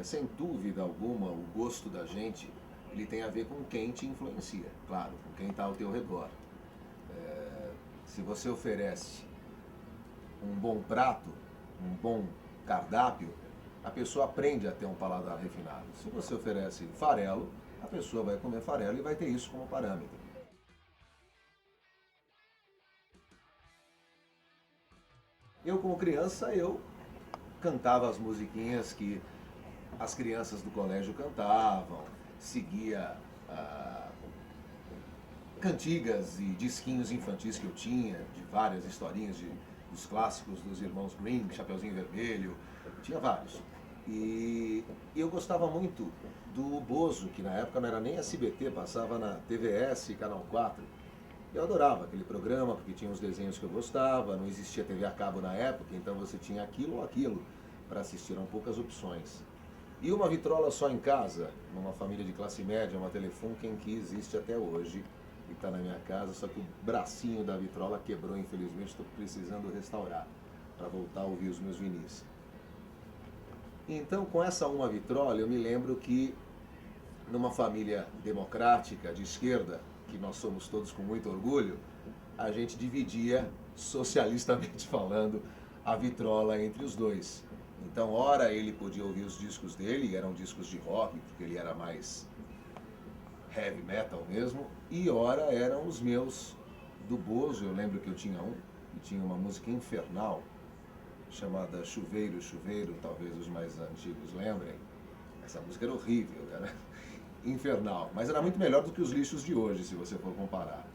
sem dúvida alguma, o gosto da gente, ele tem a ver com quem te influencia, claro, com quem está ao teu redor. Se você oferece um bom prato, um bom cardápio, a pessoa aprende a ter um paladar refinado. Se você oferece farelo, a pessoa vai comer farelo e vai ter isso como parâmetro. Eu, como criança, eu cantava as musiquinhas que as crianças do colégio cantavam, seguia cantigas e disquinhos infantis que eu tinha, de várias historinhas dos clássicos dos irmãos Grimm, Chapeuzinho Vermelho, tinha vários. E eu gostava muito do Bozo, que na época não era nem SBT, passava na TVS, Canal 4. Eu adorava aquele programa, porque tinha os desenhos que eu gostava, não existia TV a cabo na época, então você tinha aquilo ou aquilo para assistir, eram poucas opções. E uma vitrola só em casa, numa família de classe média, uma Telefunken que existe até hoje, e está na minha casa, só que o bracinho da vitrola quebrou, infelizmente, estou precisando restaurar, para voltar a ouvir os meus vinis. Então, com essa uma vitrola, eu me lembro que numa família democrática, de esquerda, que nós somos todos com muito orgulho, a gente dividia, socialistamente falando, a vitrola entre os dois. Então, ora ele podia ouvir os discos dele, eram discos de rock, porque ele era mais heavy metal mesmo, e ora eram os meus do Bozo. Eu lembro que eu tinha um, que tinha uma música infernal, chamada Chuveiro, Chuveiro, talvez os mais antigos lembrem. Essa música era horrível, era infernal, mas era muito melhor do que os lixos de hoje, se você for comparar.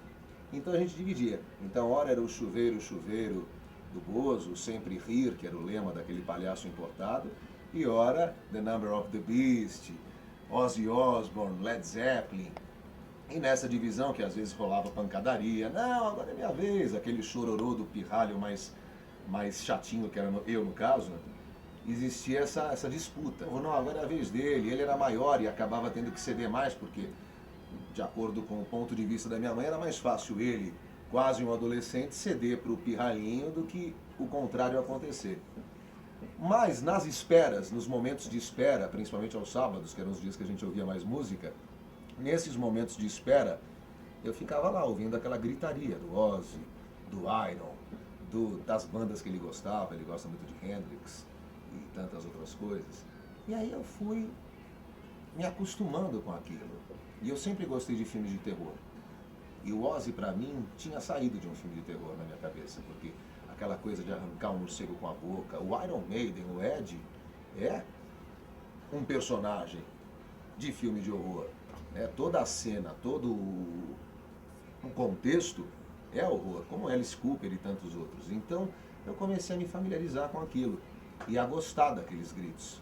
Então a gente dividia. Então, ora era o Chuveiro, Chuveiro do Bozo, Sempre Rir, que era o lema daquele palhaço importado, e ora The Number of the Beast, Ozzy Osbourne, Led Zeppelin. E nessa divisão, que às vezes rolava pancadaria, não, agora é minha vez, aquele chororô do pirralho mais chatinho, que era eu no caso, existia essa disputa. Não, agora é a vez dele, ele era maior e acabava tendo que ceder mais, porque, de acordo com o ponto de vista da minha mãe, era mais fácil ele, quase um adolescente, ceder para o pirralhinho do que o contrário acontecer. Mas nas esperas, nos momentos de espera, principalmente aos sábados, que eram os dias que a gente ouvia mais música, nesses momentos de espera, eu ficava lá ouvindo aquela gritaria do Ozzy, do Iron, das bandas que ele gosta muito de Hendrix e tantas outras coisas. E aí eu fui me acostumando com aquilo. E eu sempre gostei de filmes de terror. E o Ozzy, pra mim, tinha saído de um filme de terror na minha cabeça, porque aquela coisa de arrancar um morcego com a boca, o Iron Maiden, o Ed, é um personagem de filme de horror. Toda a cena, todo o contexto é horror, como Alice Cooper e tantos outros. Então eu comecei a me familiarizar com aquilo e a gostar daqueles gritos.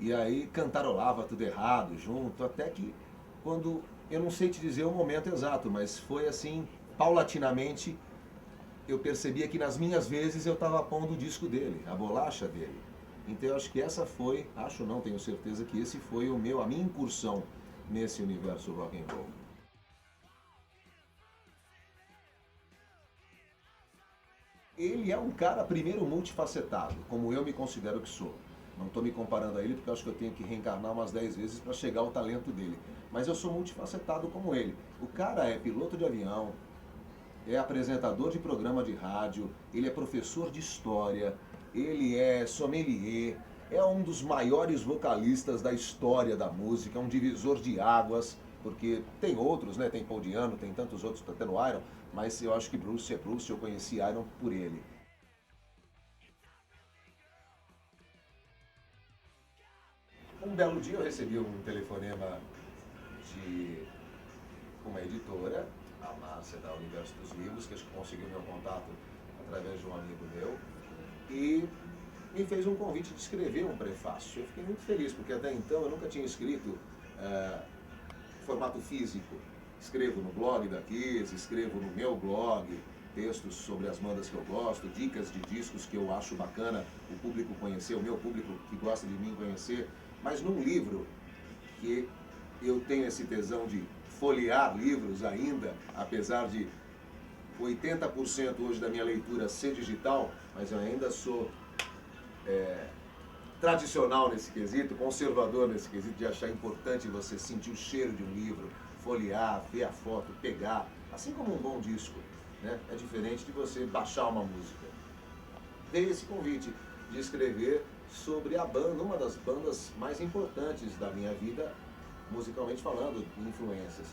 E aí cantarolava tudo errado junto, até que quando, eu não sei te dizer o momento exato, mas foi assim, paulatinamente, eu percebia que nas minhas vezes eu estava pondo o disco dele, a bolacha dele. Então eu acho que essa foi, acho não, tenho certeza que esse foi a minha incursão nesse universo rock and roll. Ele é um cara, primeiro, multifacetado, como eu me considero que sou. Não estou me comparando a ele porque eu acho que eu tenho que reencarnar umas 10 vezes para chegar ao talento dele. Mas eu sou multifacetado como ele. O cara é piloto de avião, é apresentador de programa de rádio, ele é professor de história, ele é sommelier, é um dos maiores vocalistas da história da música, é um divisor de águas, porque tem outros, né? Tem Paul Diano, tem tantos outros, até no Iron, mas eu acho que Bruce é Bruce, eu conheci Iron por ele. Um belo dia eu recebi um telefonema de uma editora, a Márcia da Universo dos Livros, que acho que conseguiu meu contato através de um amigo meu, e me fez um convite de escrever um prefácio. Eu fiquei muito feliz, porque até então eu nunca tinha escrito formato físico. Escrevo no blog da Kiss, escrevo no meu blog, textos sobre as bandas que eu gosto, dicas de discos que eu acho bacana o público conhecer, o meu público que gosta de mim conhecer, mas num livro que eu tenho esse tesão de folhear livros ainda, apesar de 80% hoje da minha leitura ser digital, mas eu ainda sou tradicional nesse quesito, conservador nesse quesito, de achar importante você sentir o cheiro de um livro, folhear, ver a foto, pegar, assim como um bom disco, né? É diferente de você baixar uma música. Veio esse convite de escrever sobre a banda, uma das bandas mais importantes da minha vida, musicalmente falando, influências,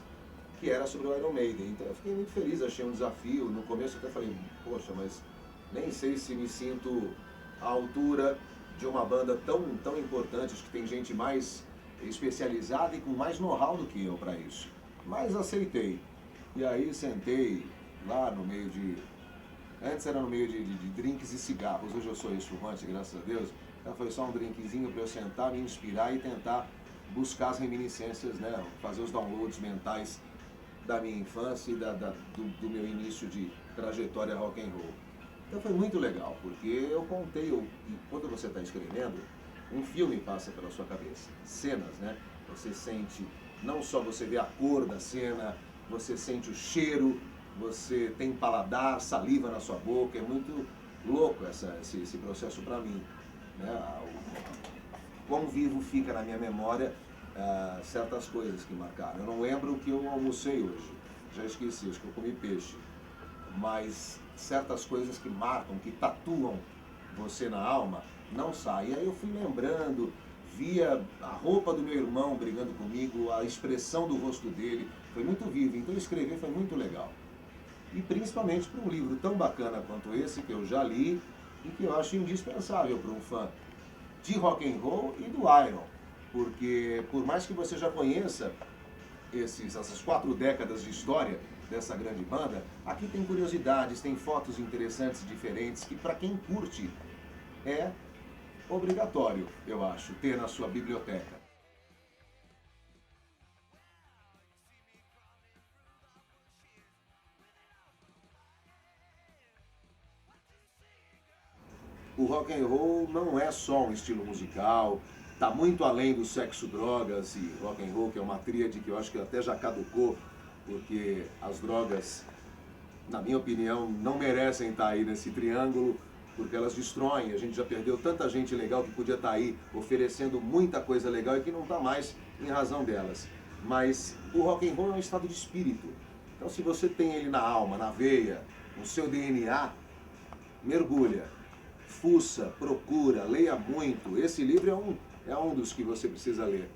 que era sobre o Iron Maiden. Então eu fiquei muito feliz, achei um desafio. No começo eu até falei, poxa, mas nem sei se me sinto à altura de uma banda tão importante, acho que tem gente mais especializada e com mais know-how do que eu para isso. Mas aceitei. E aí sentei lá no meio de... Antes era no meio de drinks e cigarros, hoje eu sou ex-fumante, graças a Deus. Então foi só um drinkzinho para eu sentar, me inspirar e tentar buscar as reminiscências, né? Fazer os downloads mentais da minha infância e do meu início de trajetória rock and roll. Então foi muito legal, porque eu contei, quando você está escrevendo, um filme passa pela sua cabeça, cenas, né? Você sente, não só você vê a cor da cena, você sente o cheiro, você tem paladar, saliva na sua boca, é muito louco esse processo para mim, né? Quão vivo fica na minha memória certas coisas que marcaram. Eu não lembro o que eu almocei hoje, já esqueci, acho que eu comi peixe, mas certas coisas que marcam, que tatuam você na alma, não saem. E aí eu fui lembrando, via a roupa do meu irmão brigando comigo, a expressão do rosto dele, foi muito vivo, então escrever foi muito legal. E principalmente para um livro tão bacana quanto esse, que eu já li e que eu acho indispensável para um fã de rock and roll e do Iron, porque por mais que você já conheça essas 4 décadas de história dessa grande banda, aqui tem curiosidades, tem fotos interessantes e diferentes que para quem curte é obrigatório, eu acho, ter na sua biblioteca. O rock and roll não é só um estilo musical, está muito além do sexo, drogas e rock and roll, que é uma tríade que eu acho que até já caducou, porque as drogas, na minha opinião, não merecem estar aí nesse triângulo, porque elas destroem. A gente já perdeu tanta gente legal que podia estar aí oferecendo muita coisa legal e que não está mais em razão delas. Mas o rock and roll é um estado de espírito. Então se você tem ele na alma, na veia, no seu DNA, mergulha, fuça, procura, leia muito. Esse livro é um dos que você precisa ler.